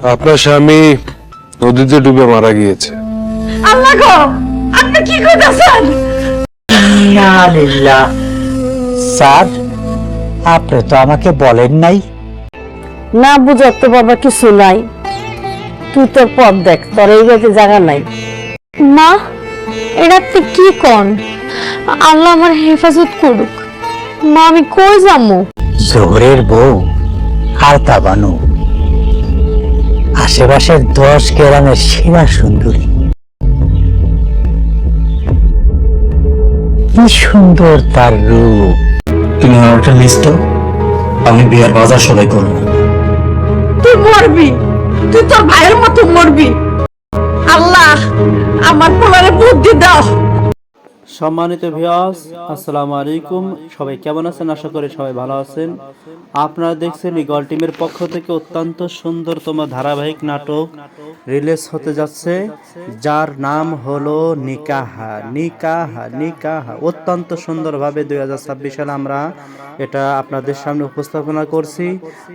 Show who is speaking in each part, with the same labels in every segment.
Speaker 1: আপনার স্বামী নদীতে ডুবে মারা গিয়েছে।
Speaker 2: আল্লাহ গো, আপনি কি করতেছেন?
Speaker 3: স্যার, আপনি তো আমাকে বলেন নাই।
Speaker 2: না বুঝার তো বাবা কিছু নাই, তুই তোর পথ দেখ, তোর এই বাড়িতে জায়গা নাই। মা, এটা আপনি কি কন? আল্লাহ আমার হেফাজত করুক। মা, আমি কই যাবো?
Speaker 3: জোহরের বউ আলতা বানু আশেপাশের 10 গ্রামের সীমা সুন্দরী। কি সুন্দর তার রূপ।
Speaker 4: তুমি আমার একটা লিস্ট দাও, আমি বিয়ার বাজার সদাই করবো।
Speaker 2: তুই মরবি, তুই তোর ভাইয়ের মতো মরবি। আল্লাহ আমার পোলারে বুদ্ধি দাও।
Speaker 5: সম্মানিত ভিউয়ার্স, আসসালামু আলাইকুম। সবাই কেমন আছেন? আশা করি সবাই ভালো আছেন। আপনারা দেখছেন ইগল টিমের পক্ষ থেকে অত্যন্ত সুন্দরতম ধারাবাহিক নাটক রিলিজ হতে যাচ্ছে, যার নাম হলো নিকাহা নিকাহা নিকাহা। অত্যন্ত সুন্দরভাবে 2026 সালে আমরা এটা আপনাদের সামনে উপস্থাপনা করছি।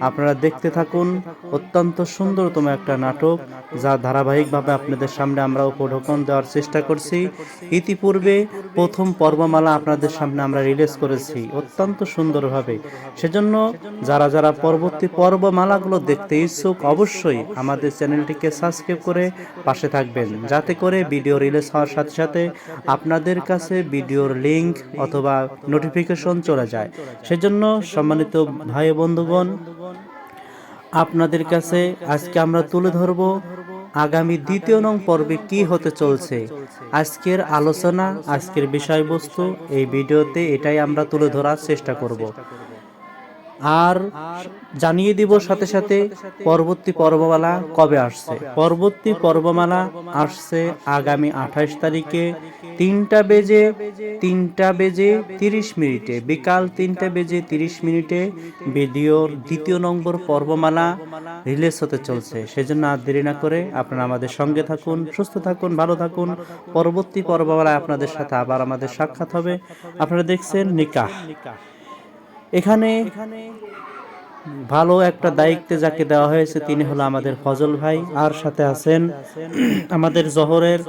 Speaker 5: আপনারা দেখতে থাকুন। অত্যন্ত সুন্দরতম একটা নাটক, যা ধারাবাহিকভাবে আপনাদের সামনে আমরা উপঢৌকন দেওয়ার চেষ্টা করছি। ইতিপূর্বে প্রথম পর্বমালা আপনাদের সামনে আমরা রিলিজ করেছি অত্যন্ত সুন্দরভাবে। সেজন্য যারা যারা পরবর্তী পর্বমালাগুলো দেখতে ইচ্ছুক, অবশ্যই আমাদের চ্যানেলটিকে সাবস্ক্রাইব করে পাশে থাকবেন, যাতে করে ভিডিও রিলিজ হওয়ার সাথে সাথে আপনাদের কাছে ভিডিওর লিংক অথবা নোটিফিকেশন চলে যায়। সেজন্য সম্মানিত ভাই বন্ধুগণ, আপনাদের কাছে আজকে আমরা তুলে ধরব আগামী দ্বিতীয় নং পর্বে কি হতে চলছে। আজকের আলোচনা, আজকের বিষয়বস্তু এই ভিডিওতে এটাই আমরা তুলে ধরার চেষ্টা করব। আর জানিয়ে দিব সাথে সাথে পরবর্তী পর্বমালা কবে আসছে। পরবর্তী পর্বমালা আসছে আগামী 28 তারিখে 3টা বেজে 30 মিনিটে, বিকাল 3টা বেজে 30 মিনিটে ভিডিওর দ্বিতীয় নম্বর পর্বমালা রিলিজ হতে চলছে। সেজন্য আর দেরি না করে আপনারা আমাদের সঙ্গে থাকুন, সুস্থ থাকুন, ভালো থাকুন। পরবর্তী পর্বমালায় আপনাদের সাথে আবার আমাদের সাক্ষাৎ হবে। আপনারা দেখছেন নিকাহ। এখানে ভালো একটা দায়িত্বে যাকে দেওয়া হয়েছে তিনি হলো আমাদের ফজল ভাই, আর সাথে আছেন আমাদের জোহরের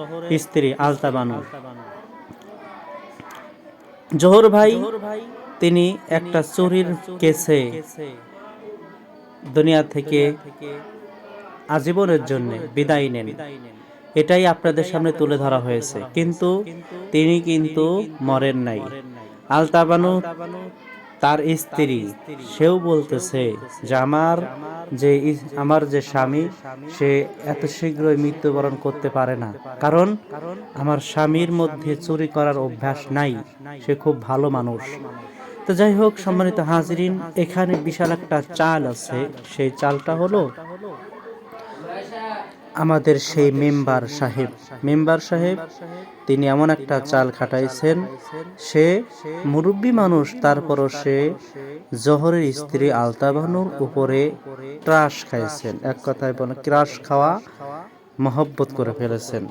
Speaker 5: স্ত্রী আলতা বানু। জোহর ভাই তিনি একটা চুরির কেসে দুনিয়া থেকে আজীবনের জন্য বিদায় নেন। এটাই আপনাদের সামনে তুলে ধরা হয়েছে, কিন্তু তিনি কিন্তু মরেন নাই। আলতা বানু তার স্ত্রী, সেও বলতেছে যে আমার যে স্বামী, সে এত শীঘ্রই মৃত্যুবরণ করতে পারে না, কারণ আমার স্বামীর মধ্যে চুরি করার অভ্যাস নাই, সে খুব ভালো মানুষ। তো যাই হোক, সম্মানিত হাজিরিন, এখানে বিশাল একটা চাল আছে। সেই চালটা হলো আমাদের সেই মেম্বার সাহেব তিনি এমন একটা চাল খাটাইছেন, সে মুরব্বী মানুষ, তারপরও সে জোহরের স্ত্রী আলতা বানুর উপরে ক্রাশ খাইছেন। এক কথায় বলে ক্রাশ খাওয়া, মহব্বত করে ফেলেছেন।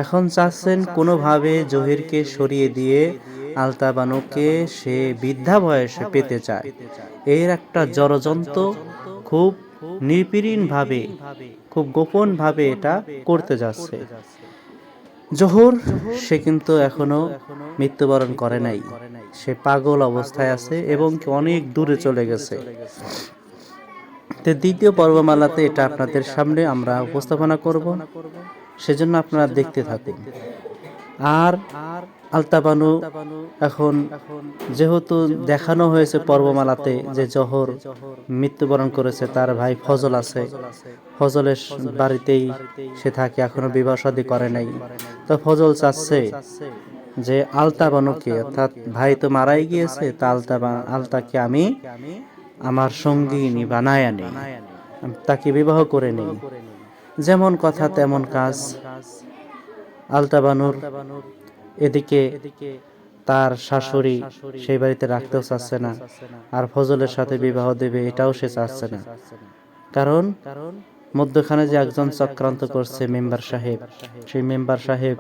Speaker 5: এখন চাচ্ছেন কোনোভাবে জহিরকে সরিয়ে দিয়ে আলতা বানুকে সে বৃদ্ধা বয়সে পেতে চায়। এর একটা ষড়যন্ত্র খুব নির্বিড় ভাবে, খুব গোপন ভাবে এটা করতে যাচ্ছে। জোহর সে কিন্তু এখনো মৃত্যুবরণ করে নাই, সে পাগল অবস্থায় আছে এবং অনেক দূরে চলে গেছে। দ্বিতীয় পর্বমালাতে এটা আপনাদের সামনে আমরা উপস্থাপনা করব, সেজন্য আপনারা দেখতে থাকুন। আর আলতা বানু এখন যেহেতু দেখানো হয়েছে পর্বমালাতে যে জোহর মৃত্যুবরণ করেছে, তার ভাই ফজল আছে, ফজলের বাড়িতেই সে থাকে, এখনো বিবাহ শাদী করে নাই। তো ফজল চাচ্ছে যে আলতা বানুকে, অর্থাৎ ভাই তো মারাই গিয়েছে, তা আলতাকে আমি আমার সঙ্গিনী বানায় নেই, তাকে বিবাহ করে নেই। যেমন কথা তেমন কাজ। আলতা বানুর এদিকে তার শাশুড়ি সেই বাড়িতে রাখতেও চাচ্ছে না, আর ফজলের সাথে বিবাহ দেবে এটাও সে চাচ্ছে না, কারণ মধ্যখানে যে একজন চক্রান্ত করছে মেম্বার সাহেব, সেই মেম্বার সাহেব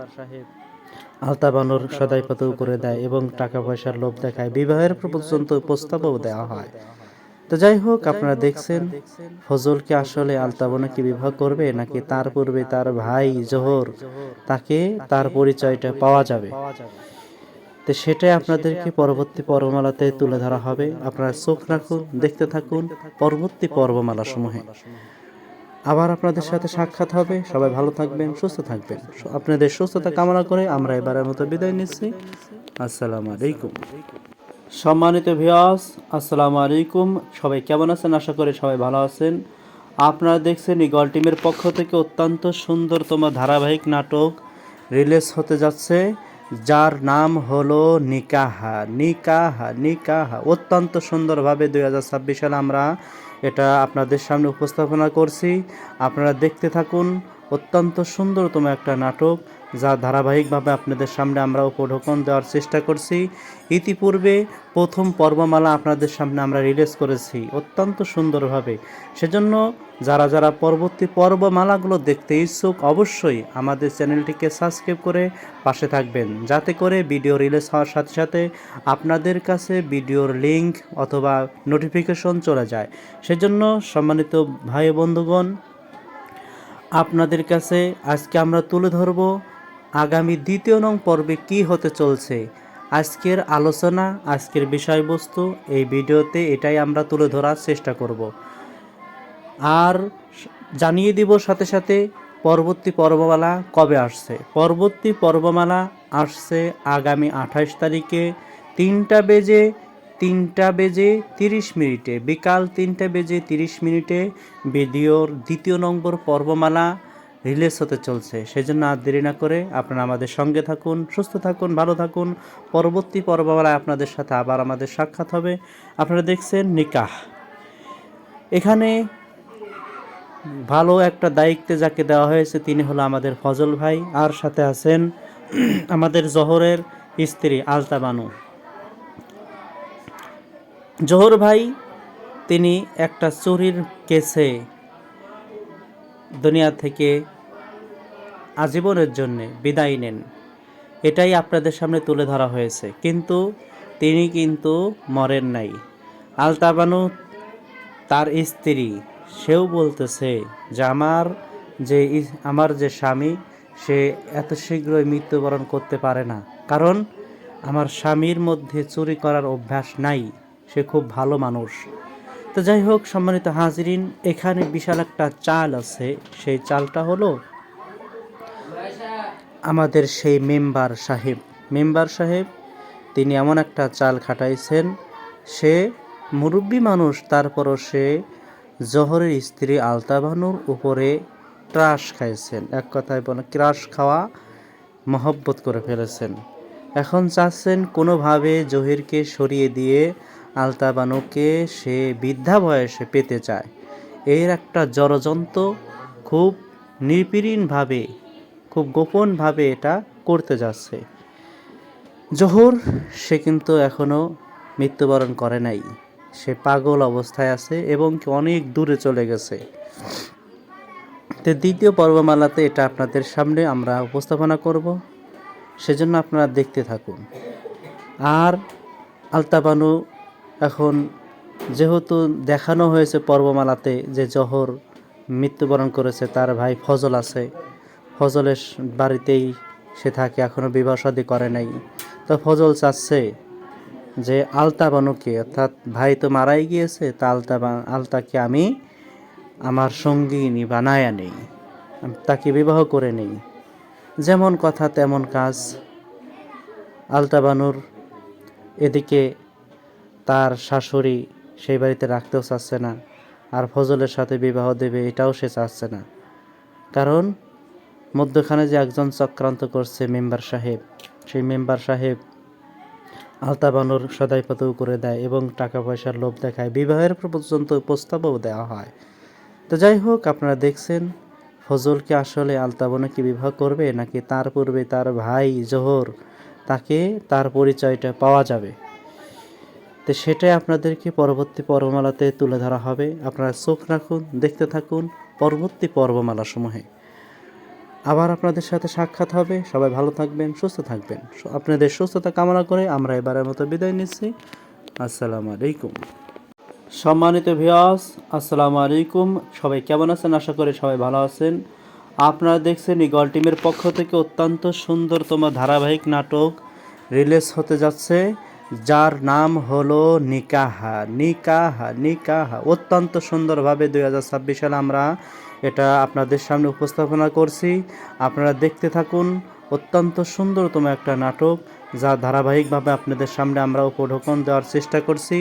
Speaker 5: আলতা বানুর সদাইপত করে দেয় এবং টাকা পয়সার লোভ দেখায়, বিবাহের পর্যন্ত প্রস্তাবও দেওয়া হয়। তো যাই হোক, আপনারা দেখছেন ফজলকে আসলে আলতাবনা কি বিবাহ করবে নাকি তার পূর্বে তার ভাই জোহর তাকে তার পরিচয়টা পাওয়া যাবে। তো সেটাই আপনাদেরকে পরবর্তী পর্বমালাতে তুলে ধরা হবে। আপনারা চোখ রাখুন, দেখতে থাকুন পরবর্তী পর্বমালা সমূহে। আবার আপনাদের সাথে সাক্ষাৎ হবে। সবাই ভালো থাকবেন, সুস্থ থাকবেন। আপনাদের সুস্থতা কামনা করে আমরা এবারের মতো বিদায় নিচ্ছি। আসসালামু আলাইকুম। সম্মানিত ভিউয়ার্স, আসসালামু আলাইকুম। সবাই কেমন আছেন? আশা করি সবাই ভালো আছেন। আপনারা দেখছেন ইগল টিমের পক্ষ থেকে অত্যন্ত সুন্দরতম ধারাবাহিক নাটক রিলিজ হতে যাচ্ছে, যার নাম হলো নিকাহা নিকাহা নিকাহা। অত্যন্ত সুন্দরভাবে 2026 সালে আমরা এটা আপনাদের সামনে উপস্থাপনা করছি। আপনারা দেখতে থাকুন। অত্যন্ত সুন্দরতম একটা নাটক, যা ধারাবাহিকভাবে আপনাদের সামনে আমরা উপঢৌকন দেওয়ার চেষ্টা করছি। ইতিপূর্বে প্রথম পর্বমালা আপনাদের সামনে আমরা রিলিজ করেছি অত্যন্ত সুন্দরভাবে। সেজন্য যারা যারা পরবর্তী পর্বমালাগুলো দেখতে ইচ্ছুক, অবশ্যই আমাদের চ্যানেলটিকে সাবস্ক্রাইব করে পাশে থাকবেন, যাতে করে ভিডিও রিলিজ হওয়ার সাথে সাথে আপনাদের কাছে ভিডিওর লিংক অথবা নোটিফিকেশন চলে যায়। সেজন্য সম্মানিত ভাই বন্ধুগণ, আপনাদের কাছে আজকে আমরা তুলে ধরব আগামী 2 নং পর্বে কি হতে চলছে। আজকের আলোচনা, আজকের বিষয়বস্তু এই ভিডিওতে এটাই আমরা তুলে ধরার চেষ্টা করব। আর জানিয়ে দিব সাথে সাথে পরবর্তী পর্বমালা কবে আসছে। পরবর্তী পর্বমালা আসছে আগামী 28 তারিখে 3টা বেজে 30 মিনিটে, বিকাল 3টা বেজে 30 মিনিটে ভিডিওর 2 নম্বর পর্বমালা রিলিজ হতে চলছে। সেজন্য আর দেরি না করে আপনারা আমাদের সঙ্গে থাকুন, সুস্থ থাকুন, ভালো থাকুন। পরবর্তী পর্বমালায় আপনাদের সাথে আবার আমাদের সাক্ষাৎ হবে। আপনারা দেখছেন নিকাহ। এখানে ভালো একটা দায়িত্বে যাকে দেওয়া হয়েছে তিনি হলো আমাদের ফজল ভাই, আর সাথে আছেন আমাদের জোহরের স্ত্রী আলতা বানু। জোহর ভাই তিনি একটা চুরির কেসে দুনিয়া থেকে আজীবনের জন্য বিদায় নেন। এটাই আপনাদের সামনে তুলে ধরা হয়েছে, কিন্তু তিনি কিন্তু মরেন নাই। আলতা বানু তার স্ত্রী, সেও বলতেছে যে আমার যে স্বামী, সে এত শীঘ্রই মৃত্যুবরণ করতে পারে না, কারণ আমার স্বামীর মধ্যে চুরি করার অভ্যাস নাই, সে খুব ভালো মানুষ। তো যাই হোক সম্মানিত হাজিরিন, এখানে বিশাল একটা চাল আছে। সেই চালটা হলো আমাদের সেই মেম্বার সাহেব তিনি এমন একটা চাল খাটাইছেন, সে মুরব্বী মানুষ, তারপরও সে জোহরের স্ত্রী আলতা বানুর উপরে ক্রাশ খাইছেন। এক কথায় বলে ক্রাশ খাওয়া, মহব্বত করে ফেলেছেন। এখন চাচ্ছেন কোনোভাবে জহিরকে সরিয়ে দিয়ে আলতা বানুকে সে বৃদ্ধা বয়সে পেতে চায়। এর একটা ষড়যন্ত্র খুব নিপীড়নভাবে, খুব গোপনভাবে এটা করতে যাচ্ছে। জোহর সে কিন্তু এখনও মৃত্যুবরণ করে নাই, সে পাগল অবস্থায় আছে এবং অনেক দূরে চলে গেছে। তো 2য় পর্বমালাতে এটা আপনাদের সামনে আমরা উপস্থাপনা করব, সেজন্য আপনারা দেখতে থাকুন। আর আলতা বানু এখন যেহেতু দেখানো হয়েছে পর্বমালাতে যে জোহর মৃত্যুবরণ করেছে, তার ভাই ফজল আছে, ফজলের বাড়িতেই সে থাকে, এখনও বিবাহ শাদী করে নাই। তো ফজল চাচ্ছে যে আলতা বানুকে, অর্থাৎ ভাই তো মারাই গিয়েছে, তা আলতাকে আমি আমার সঙ্গিনী বানায়া নেই, তাকে বিবাহ করে নেই। যেমন কথা তেমন কাজ। আলতা বানুর এদিকে তার শাশুড়ি সেই বাড়িতে রাখতেও চাচ্ছে না, আর ফজলের সাথে বিবাহ দেবে এটাও সে চাচ্ছে না, কারণ মধ্যখানে যে একজন চক্রান্ত করছে মেম্বার সাহেব, সেই মেম্বার সাহেব আলতা বানুর সদাই পাতেও করে দেয় এবং টাকা পয়সার লোভ দেখায়, বিবাহের পর্যন্ত প্রস্তাবও দেওয়া হয়। তো যাই হোক, আপনারা দেখছেন ফজলকে আসলে আলতা বানু কি বিবাহ করবে নাকি তার পূর্বে তার ভাই জোহর তাকে তার পরিচয়টা পাওয়া যাবে। তো সেটাই আপনাদেরকে পরবর্তী পর্বমালাতে তুলে ধরা হবে। আপনারা চোখ রাখুন, দেখতে থাকুন পরবর্তী পর্বমালা সমূহে। আবার আপনাদের সাথে সাক্ষাৎ হবে। সবাই ভালো থাকবেন, সুস্থ থাকবেন। আপনাদের সুস্থতা কামনা করে আমরা এবারের মতো বিদায় নিচ্ছি। আসসালামু আলাইকুম। সম্মানিত ভিউয়ার্স, আসসালামু আলাইকুম। সবাই কেমন আছেন? আশা করি সবাই ভালো আছেন। আপনারা দেখছেন ইগল টিমের পক্ষ থেকে অত্যন্ত সুন্দরতম ধারাবাহিক নাটক রিলিজ হতে যাচ্ছে, যার নাম হলো নিকাহা নিকাহা নিকাহা। অত্যন্ত সুন্দরভাবে 2026 সালে আমরা এটা আপনাদের সামনে উপস্থাপনা করছি। আপনারা দেখতে থাকুন। অত্যন্ত সুন্দরতম একটা নাটক, যা ধারাবাহিকভাবে আপনাদের সামনে আমরা উপঢৌকন দেওয়ার চেষ্টা করছি।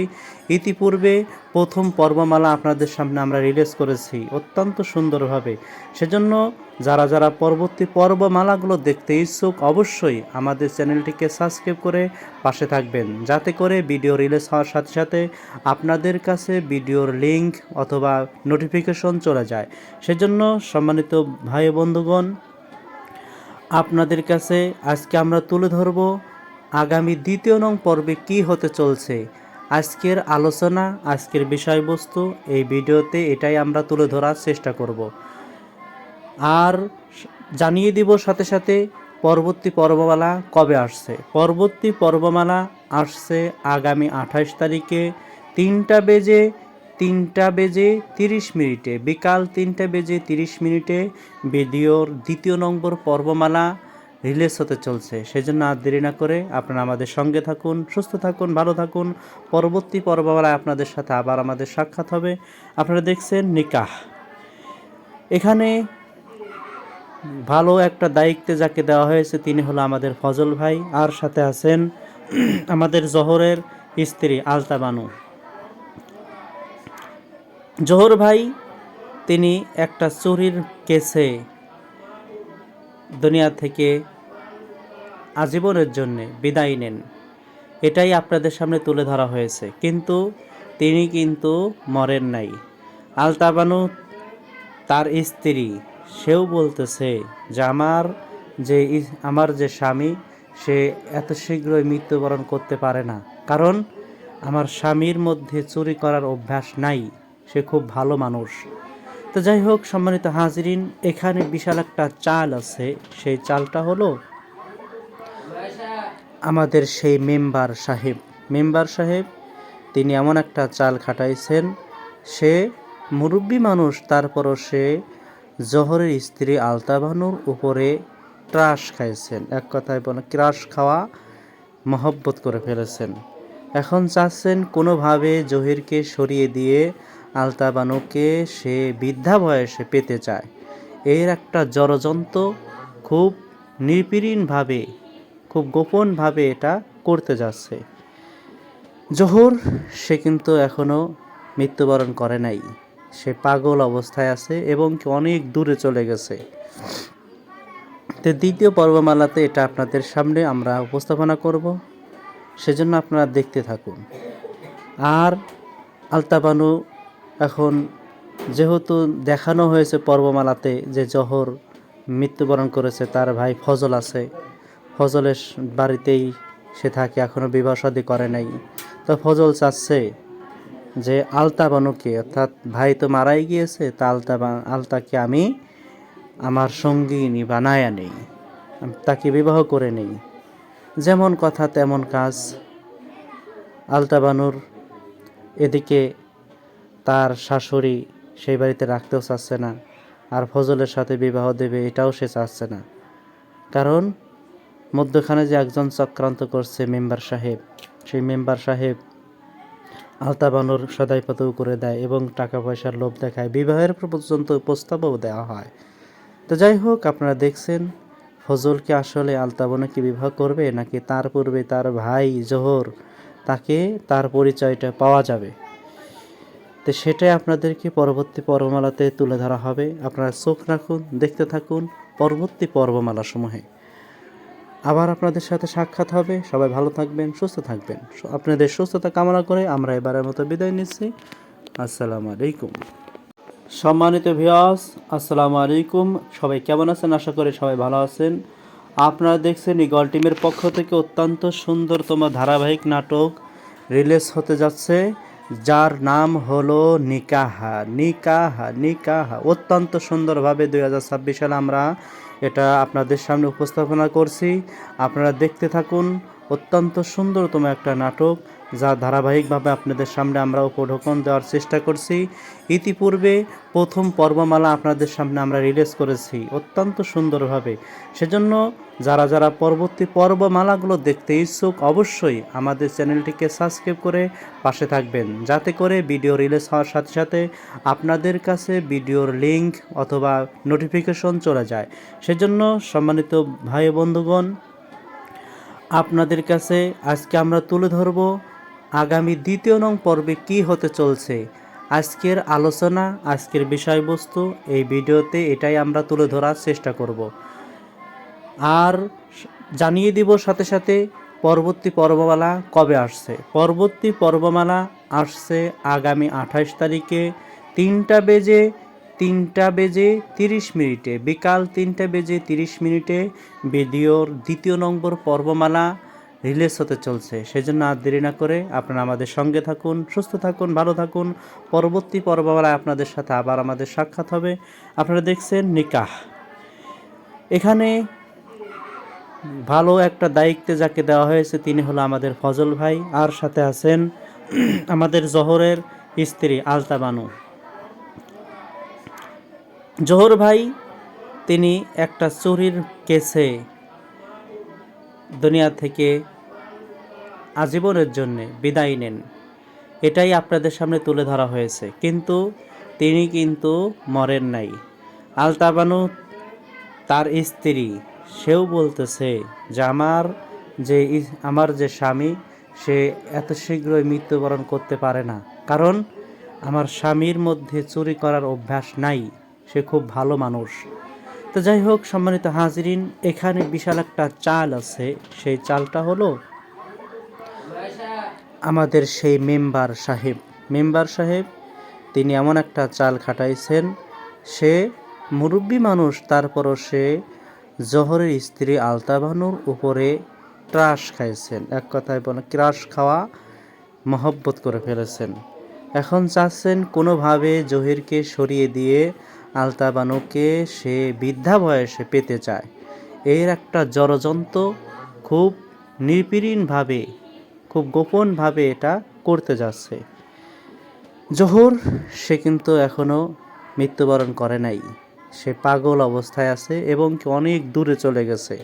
Speaker 5: ইতিপূর্বে প্রথম পর্বমালা আপনাদের সামনে আমরা রিলিজ করেছি অত্যন্ত সুন্দরভাবে। সেজন্য যারা যারা পরবর্তী পর্বমালাগুলো দেখতে ইচ্ছুক, অবশ্যই আমাদের চ্যানেলটিকে সাবস্ক্রাইব করে পাশে থাকবেন, যাতে করে ভিডিও রিলিজ হওয়ার সাথে সাথে আপনাদের কাছে ভিডিওর লিংক অথবা নোটিফিকেশন চলে যায়। সেজন্য সম্মানিত ভাই বন্ধুগণ, আপনাদের কাছে আজকে আমরা তুলে ধরব আগামী 2 নং পর্বে কি হতে চলছে। আজকের আলোচনা, আজকের বিষয়বস্তু এই ভিডিওতে এটাই আমরা তুলে ধরার চেষ্টা করব। আর জানিয়ে দিব সাথে সাথে পরবর্তী পর্বমালা কবে আসছে। পরবর্তী পর্বমালা আসছে আগামী 28 তারিখে 3টা বেজে 30 মিনিটে, বিকাল 3টা বেজে 30 মিনিটে ভিডিওর 2 নম্বর পর্বমালা রিলিজ হতে চলছে। সেজন্য আর দেরি না করে আপনারা আমাদের সঙ্গে থাকুন, সুস্থ থাকুন, ভালো থাকুন। পরবর্তী পর্বমালায় আপনাদের সাথে আবার আমাদের সাক্ষাৎ হবে। আপনারা দেখছেন নিকাহ। এখানে ভালো একটা দায়িত্বে যাকে দেওয়া হয়েছে তিনি হলো আমাদের ফজল ভাই, আর সাথে আছেন আমাদের জহরের স্ত্রী আলতা বানু। জহর ভাই তিনি একটা চুরির কেসে দুনিয়া থেকে আজীবনের জন্য বিদায় নেন। এটাই আপনাদের সামনে তুলে ধরা হয়েছে, কিন্তু তিনি কিন্তু মরেন নাই। আলতা বানু তার স্ত্রী, সেও বলতেছে যে আমার যে স্বামী, সে এত শীঘ্রই মৃত্যুবরণ করতে পারে না, কারণ আমার স্বামীর মধ্যে চুরি করার অভ্যাস নাই, সে খুব ভালো মানুষ। তো যাই হোক সম্মানিত হাজিরিন, এখানে বিশাল একটা চাল আছে। সেই চালটা হলো আমাদের সেই মেম্বার সাহেব তিনি এমন একটা চাল খাটাইছেন, সে মুরব্বী মানুষ, তারপরও সে জহরের স্ত্রী আলতা বানুর উপরে ক্রাশ খাইছেন। এক কথায় বলে ক্রাশ খাওয়া, মহব্বত করে ফেলেছেন। এখন চাচ্ছেন কোনোভাবে জহিরকে সরিয়ে দিয়ে আলতা বানুকে সে বৃদ্ধা বয়সে পেতে চায়। এর একটা ষড়যন্ত্র খুব নিপীড়নভাবে, খুব গোপনভাবে এটা করতে যাচ্ছে। জহুর সে কিন্তু এখনও মৃত্যুবরণ করে নাই, সে পাগল অবস্থায় আছে এবং অনেক দূরে চলে গেছে। তো 2য় পর্বমালাতে এটা আপনাদের সামনে আমরা উপস্থাপনা করব, সেজন্য আপনারা দেখতে থাকুন। আর আলতা বানু এখন যেহেতু দেখানো হয়েছে পর্বমালাতে যে জহর মৃত্যুবরণ করেছে, তার ভাই ফজল আছে, ফজলের বাড়িতেই সে থাকে, এখনও বিবাহ শাদী করে নাই। তো ফজল চাচ্ছে যে আলতা বানুকে, অর্থাৎ ভাই তো মারাই গিয়েছে, তা আলতাকে আমি আমার সঙ্গিনী বানায়া নেই, তাকে বিবাহ করে নেই। যেমন কথা তেমন কাজ। আলতা বানুর এদিকে তার শাশুড়ি সেই বাড়িতে রাখতেও চাচ্ছে না, আর ফজলের সাথে বিবাহ দেবে এটাও সে চাচ্ছে না, কারণ মধ্যখানে যে একজন চক্রান্ত করছে মেম্বার সাহেব, সেই মেম্বার সাহেব আলতা বানুর সদাই পাতেও করে দেয় এবং টাকা পয়সার লোভ দেখায়, বিবাহের পর্যন্ত প্রস্তাবও দেওয়া হয়। তো যাই হোক, আপনারা দেখছেন ফজলকে আসলে আলতা বানুকে বিবাহ করবে, নাকি তার পূর্বে তার ভাই জহর, তাকে তার পরিচয়টা পাওয়া যাবে। তো সেটাই আপনাদেরকে পরবর্তী পর্বমালাতে তুলে ধরা হবে। আপনারা চোখ রাখুন, দেখতে থাকুন পরবর্তী পর্বমালা সমূহে। আবার আপনাদের সাথে সাক্ষাৎ হবে। সবাই ভালো থাকবেন, সুস্থ থাকবেন। আপনাদের সুস্থতা কামনা করে আমরা এবারের মতো বিদায় নিচ্ছি। আসসালামু আলাইকুম। সম্মানিত ভিউয়ার্স, আসসালামু আলাইকুম। সবাই কেমন আছেন? আশা করি সবাই ভালো আছেন। আপনারা দেখছেন ইগল টিমের পক্ষ থেকে অত্যন্ত সুন্দরতম ধারাবাহিক নাটক রিলিজ হতে যাচ্ছে, যার নাম হলো নিকাহা নিকাহা নিকাহা। অত্যন্ত সুন্দরভাবে 2026 সালে আমরা এটা আপনাদের সামনে উপস্থাপনা করছি। আপনারা দেখতে থাকুন। অত্যন্ত সুন্দরতম একটা নাটক, যা ধারাবাহিকভাবে আপনাদের সামনে আমরা উপঢৌকন দেওয়ার চেষ্টা করছি। ইতিপূর্বে প্রথম পর্বমালা আপনাদের সামনে আমরা রিলিজ করেছি অত্যন্ত সুন্দরভাবে। সেজন্য যারা যারা পরবর্তী পর্বমালাগুলো দেখতে ইচ্ছুক অবশ্যই আমাদের চ্যানেলটিকে সাবস্ক্রাইব করে পাশে থাকবেন, যাতে করে ভিডিও রিলিজ হওয়ার সাথে সাথে আপনাদের কাছে ভিডিওর লিংক অথবা নোটিফিকেশন চলে যায়। সেজন্য সম্মানিত ভাই বন্ধুগণ, আপনাদের কাছে আজকে আমরা তুলে ধরব আগামী ২য় নং পর্বে কি হতে চলছে। আজকের আলোচনা, আজকের বিষয়বস্তু এই ভিডিওতে এটাই আমরা তুলে ধরার চেষ্টা করব। আর জানিয়ে দিব সাথে সাথে পরবর্তী পর্বমালা কবে আসছে। পরবর্তী পর্বমালা আসছে আগামী ২৮ তারিখে ৩টা বেজে ৩০ মিনিটে, বিকাল ৩টা বেজে ৩০ মিনিটে ভিডিওর ২য় নম্বর পর্বমালা রিলিজ হতে চলছে। সেজন্য আর দেরি না করে আপনারা আমাদের সঙ্গে থাকুন, সুস্থ থাকুন, ভালো থাকুন। পরবর্তী পর্বমালায় আপনাদের সাথে আবার আমাদের সাক্ষাৎ হবে। আপনারা দেখছেন নিকাহ। এখানে ভালো একটা দায়িত্বে যাকে দেওয়া হয়েছে তিনি হলো আমাদের ফজল ভাই, আর সাথে আছেন আমাদের জহরের স্ত্রী আলতা বানু। জহর ভাই তিনি একটা চুরির কেসে দুনিয়া থেকে আজীবনের জন্য বিদায় নেন, এটাই আপনাদের সামনে তুলে ধরা হয়েছে। কিন্তু তিনি কিন্তু মরেন নাই। আলতা বানু তার স্ত্রী, সেও বলতেছে যে আমার যে স্বামী সে এত শীঘ্রই মৃত্যুবরণ করতে পারে না, কারণ আমার স্বামীর মধ্যে চুরি করার অভ্যাস নাই, সে খুব ভালো মানুষ। তো যাই হোক সম্মানিত হাজিরিন, এখানে বিশাল একটা চাল আছে। সেই চালটা হলো আমাদের সেই মেম্বার সাহেব তিনি এমন একটা চাল খাটাইছেন, সে মুরব্বী মানুষ, তারপরও সে জহরের স্ত্রী আলতা বানুর উপরে ক্রাশ খাইছেন। এক কথায় বলে ক্রাশ খাওয়া মহব্বত করে ফেলেছেন। এখন চাচ্ছেন কোনোভাবে জহিরকে সরিয়ে দিয়ে আলতা বানুকে সে বৃদ্ধা বয়সে পেতে চায়। এর একটা ষড়যন্ত্র খুব নিপীড়নভাবে, খুব গোপনভাবে এটা করতে যাচ্ছে। জহুর সে কিন্তু এখনও মৃত্যুবরণ করে নাই, সে পাগল অবস্থায় আছে এবং অনেক দূরে চলে গেছে।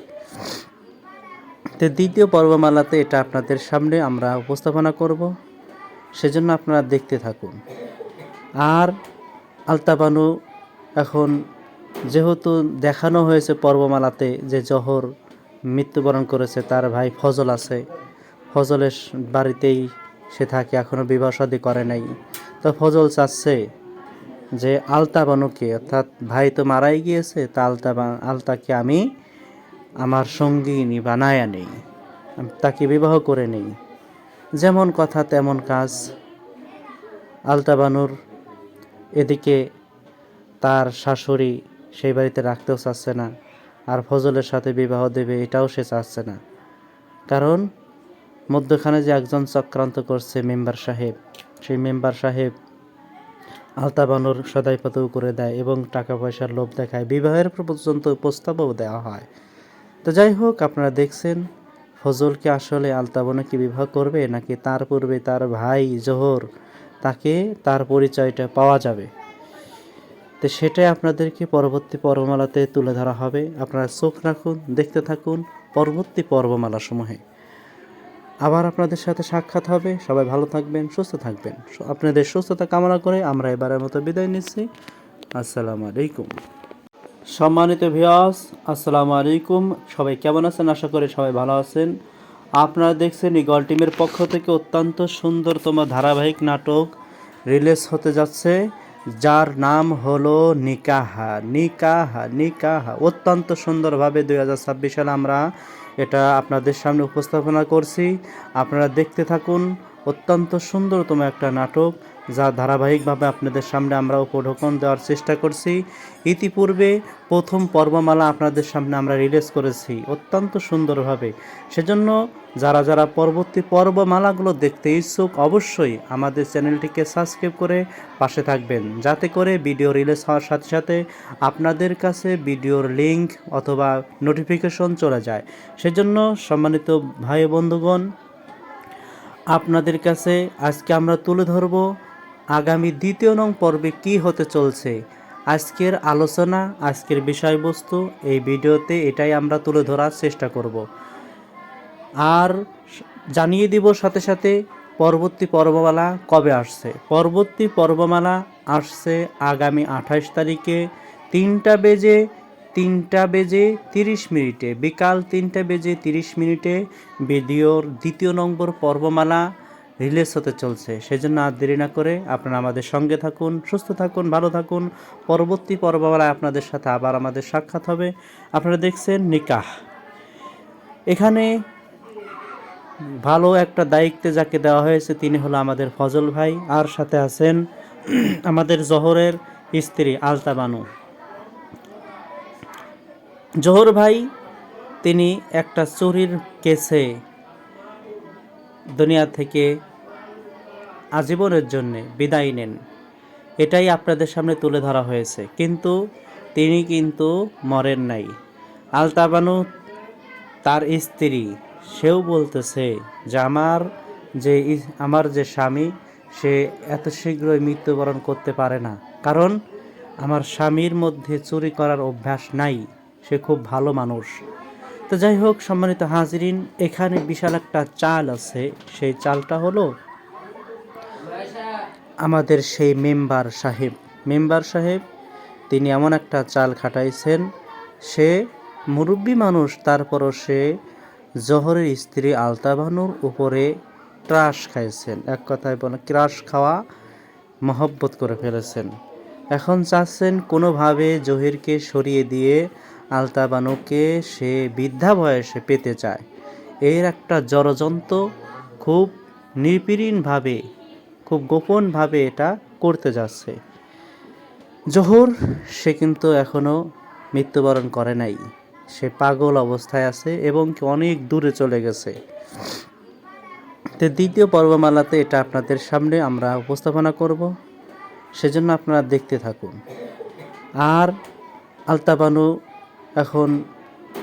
Speaker 5: তো দ্বিতীয় পর্বমালাতে এটা আপনাদের সামনে আমরা উপস্থাপনা করব, সেজন্য আপনারা দেখতে থাকুন। আর আলতা বানু এখন যেহেতু দেখানো হয়েছে পর্বমালাতে যে জহর মৃত্যুবরণ করেছে, তার ভাই ফজল আছে, ফজলের বাড়িতেই সে থাকে, এখনও বিবাহ শাদী করে নাই। তো ফজল চাচ্ছে যে আলতা বানুকে, অর্থাৎ ভাই তো মারাই গিয়েছে, তা আলতাকে আমি আমার সঙ্গিনী বানায়া নেই, তাকে বিবাহ করে নেই। যেমন কথা তেমন কাজ। আলতা বানুর এদিকে তার শাশুড়ি সেই বাড়িতে রাখতেও চাচ্ছে না, আর ফজলের সাথে বিবাহ দেবে এটাও সে চাচ্ছে না, কারণ মধ্যখানে যে একজন চক্রান্ত করছে মেম্বার সাহেব, সেই মেম্বার সাহেব আলতা বানুর সদাই পাতেও করে দেয় এবং টাকা পয়সার লোভ দেখায়, বিবাহের পর্যন্ত প্রস্তাবও দেওয়া হয়। তো যাই হোক, আপনারা দেখছেন ফজলকে আসলে আলতা বানুকে বিবাহ করবে নাকি তার পূর্বে তার ভাই জহর তাকে তার পরিচয়টা পাওয়া যাবে। তো সেটাই আপনাদেরকে পরবর্তী পর্বমালাতে তুলে ধরা হবে। আপনারা চোখ রাখুন, দেখতে থাকুন পরবর্তী পর্বমালা সমূহে। আবার আপনাদের সাথে সাক্ষাৎ হবে। সবাই ভালো থাকবেন, সুস্থ থাকবেন। আপনাদের সুস্থতা কামনা করে আমরা এবারের মতো বিদায় নিচ্ছি। আসসালামু আলাইকুম। সম্মানিত ভিউয়ার্স, আসসালামু আলাইকুম। সবাই কেমন আছেন? আশা করি সবাই ভালো আছেন। আপনারা দেখছেন ইগল টিমের পক্ষ থেকে অত্যন্ত সুন্দরতম ধারাবাহিক নাটক রিলিজ হতে যাচ্ছে, যার নাম হলো নিকাহ। অত্যন্ত সুন্দরভাবে 2026 সালে আমরা এটা আপনাদের সামনে উপস্থাপনা করছি। আপনারা দেখতে থাকুন। অত্যন্ত সুন্দরতম একটা নাটক, যা ধারাবাহিকভাবে আপনাদের সামনে আমরা উপঢৌকন দেওয়ার চেষ্টা করছি। ইতিপূর্বে প্রথম পর্বমালা আপনাদের সামনে আমরা রিলিজ করেছি অত্যন্ত সুন্দরভাবে। সেজন্য যারা যারা পরবর্তী পর্বমালাগুলো দেখতে ইচ্ছুক অবশ্যই আমাদের চ্যানেলটিকে সাবস্ক্রাইব করে পাশে থাকবেন, যাতে করে ভিডিও রিলিজ হওয়ার সাথে সাথে আপনাদের কাছে ভিডিওর লিংক অথবা নোটিফিকেশন চলে যায়। সেজন্য সম্মানিত ভাই বন্ধুগণ, আপনাদের কাছে আজকে আমরা তুলে ধরব আগামী ২য় নং পর্বে কি হতে চলছে। আজকের আলোচনা, আজকের বিষয়বস্তু এই ভিডিওতে এটাই আমরা তুলে ধরার চেষ্টা করব। আর জানিয়ে দিব সাথে সাথে পরবর্তী পর্বমালা কবে আসছে। পরবর্তী পর্বমালা আসছে আগামী ২৮ তারিখে 3টা বেজে 30 মিনিটে, বিকাল 3টা বেজে 30 মিনিটে ভিডিওর 2য় নম্বর পর্বমালা রিলিজ হতে চলছে। সেজন্য আর দেরি না করে আপনারা আমাদের সঙ্গে থাকুন, সুস্থ থাকুন, ভালো থাকুন। পরবর্তী পর্বমালায় আপনাদের সাথে আবার আমাদের সাক্ষাৎ হবে। আপনারা দেখছেন নিকাহ। এখানে ভালো একটা দায়িত্বে যাকে দেওয়া হয়েছে তিনি হলো আমাদের ফজল ভাই, আর সাথে আছেন আমাদের জহরের স্ত্রী আলতা বানু। জহর ভাই তিনি একটা চুরির কেসে দুনিয়া থেকে আজীবনের জন্য বিদায় নেন। এটাই আপনাদের সামনে তুলে ধরা হয়েছে, কিন্তু তিনি কিন্তু মরেন নাই। আলতা বানু তার স্ত্রী, সেও বলতেছে যে আমার যে স্বামী সে এত শীঘ্রই মৃত্যুবরণ করতে পারে না, কারণ আমার স্বামীর মধ্যে চুরি করার অভ্যাস নাই, সে খুব ভালো মানুষ। তো যাই হোক সম্মানিত হাজিরিন, এখানে বিশাল একটা চাল আছে। সেই চালটা হলো আমাদের সেই মেম্বার সাহেব তিনি এমন একটা চাল খাটাইছেন, সে মুরব্বী মানুষ, তারপরও সে জহরের স্ত্রী আলতা বানুর উপরে ক্রাশ খাইছেন। এক কথায় বলে ক্রাশ খাওয়া মহব্বত করে ফেলেছেন। এখন চাচ্ছেন কোনোভাবে জহিরকে সরিয়ে দিয়ে আলতা বানুকে সে বৃদ্ধা বয়সে পেতে চায়। এর একটা ষড়যন্ত্র খুব নিপীড়নভাবে, খুব গোপনভাবে এটা করতে যাচ্ছে। জহুর সে কিন্তু এখনও মৃত্যুবরণ করে নাই, সে পাগল অবস্থায় আছে এবং অনেক দূরে চলে গেছে। তো 2য় পর্বমালাতে এটা আপনাদের সামনে আমরা উপস্থাপনা করব, সেজন্য আপনারা দেখতে থাকুন। আর আলতা বানু এখন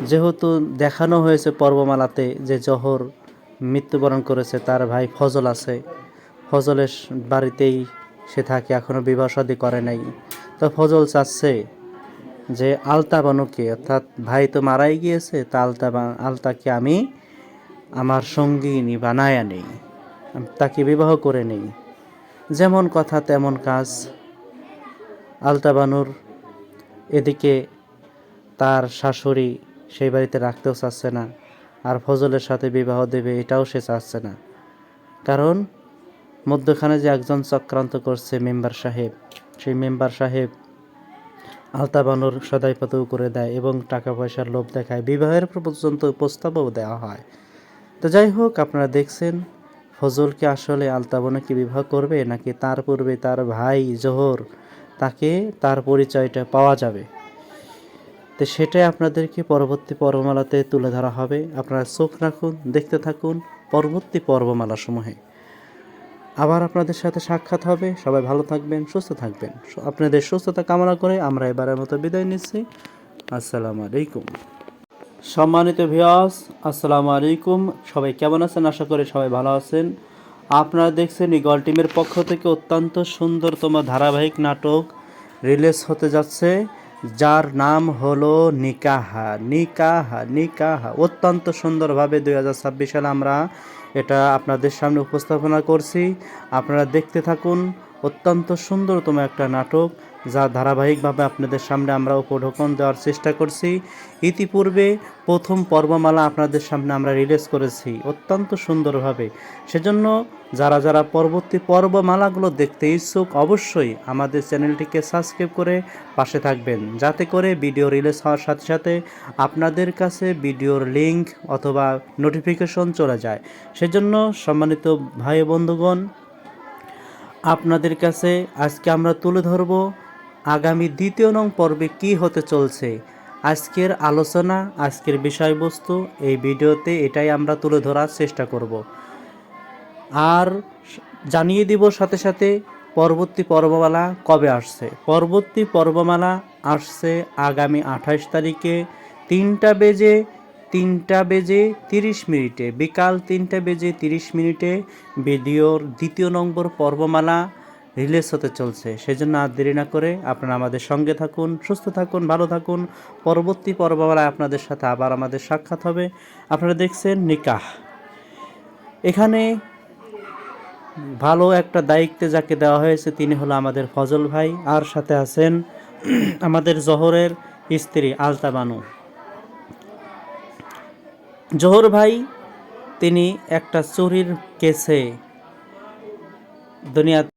Speaker 5: যেহেতু দেখানো হয়েছে পর্বমালাতে যে জহর মৃত্যুবরণ করেছে, তার ভাই ফজল আছে, ফজলের বাড়িতেই সে থাকে, এখনও বিবাহ শাদী করে নাই। তো ফজল চাচ্ছে যে আলতা বানুকে, অর্থাৎ ভাই তো মারাই গিয়েছে, তা আলতাকে আমি আমার সঙ্গিনী বানায়া নেই, তাকে বিবাহ করে নেই। যেমন কথা তেমন কাজ। আলতা বানুর এদিকে তার শাশুড়ি সেই বাড়িতে রাখতেও চাচ্ছে না, আর ফজলের সাথে বিবাহ দেবে এটাও সে চাচ্ছে না, কারণ মধ্যখানে যে একজন চক্রান্ত করছে মেম্বার সাহেব, সেই মেম্বার সাহেব আলতা বানুর সদাই পাতেও করে দেয় এবং টাকা পয়সার লোভ দেখায়, বিবাহের পর্যন্ত প্রস্তাবও দেওয়া হয়। তো যাই হোক, আপনারা দেখছেন ফজলকে আসলে আলতা বানুকে বিবাহ করবে নাকি তার পূর্বে তার ভাই জহর, তাকে তার পরিচয়টা পাওয়া যাবে। তো সেটাই আপনাদেরকে পরবর্তী পর্বমালাতে তুলে ধরা হবে। আপনারা চোখ রাখুন, দেখতে থাকুন পরবর্তী পর্বমালা সমূহে। আবার আপনাদের সাথে সাক্ষাৎ হবে। সবাই ভালো থাকবেন, সুস্থ থাকবেন। আপনাদের সুস্থতা কামনা করে আমরা এবারের মতো বিদায় নিচ্ছি। আসসালামু আলাইকুম। সম্মানিত ভিউয়ার্স, আসসালামু আলাইকুম। সবাই কেমন আছেন? আশা করি সবাই ভালো আছেন। আপনারা দেখছেন ইগল টিমের পক্ষ থেকে অত্যন্ত সুন্দরতম ধারাবাহিক নাটক রিলিজ হতে যাচ্ছে, যার নাম হলো নিকাহ। অত্যন্ত সুন্দরভাবে 2026 সালে আমরা এটা আপনাদের সামনে উপস্থাপনা করছি। আপনারা দেখতে থাকুন। অত্যন্ত সুন্দরতম একটা নাটক, যা ধারাবাহিকভাবে আপনাদের সামনে আমরা উপঢৌকন দেওয়ার চেষ্টা করছি। ইতিপূর্বে প্রথম পর্বমালা আপনাদের সামনে আমরা রিলিজ করেছি অত্যন্ত সুন্দরভাবে। সেজন্য যারা পরবর্তী পর্বমালাগুলো দেখতে ইচ্ছুক, অবশ্যই আমাদের চ্যানেলটিকে সাবস্ক্রাইব করে পাশে থাকবেন, যাতে করে ভিডিও রিলিজ হওয়ার সাথে সাথে আপনাদের কাছে ভিডিওর লিংক অথবা নোটিফিকেশন চলে যায়। সেজন্য সম্মানিত ভাই বন্ধুগণ, আপনাদের কাছে আজকে আমরা তুলে ধরব আগামী 2য় নং পর্বে কি হতে চলছে। আজকের আলোচনা, আজকের বিষয়বস্তু এই ভিডিওতে এটাই আমরা তুলে ধরার চেষ্টা করব। আর জানিয়ে দিব সাথে সাথে পরবর্তী পর্বমালা কবে আসছে। পরবর্তী পর্বমালা আসছে আগামী 28 তারিখে 3টা বেজে 3:30 বিকাল 3:30 ভিডিওর 2য় নম্বর পর্বমালা রিলিজ হতে চলছে। সেজন্য আর দেরি না করে আপনারা আমাদের সঙ্গে থাকুন, সুস্থ থাকুন, ভালো থাকুন। পরবর্তী পর্বমালায় আপনাদের সাথে আবার আমাদের সাক্ষাৎ হবে। আপনারা দেখছেন নিকাহ। এখানে ভালো একটা দায়িত্বে যাকে দেওয়া হয়েছে তিনি হলো আমাদের ফজল ভাই, আর সাথে আছেন আমাদের জহরের স্ত্রী আলতা বানু। জহর ভাই তিনি একটা চুরির কেসে দুনিয়া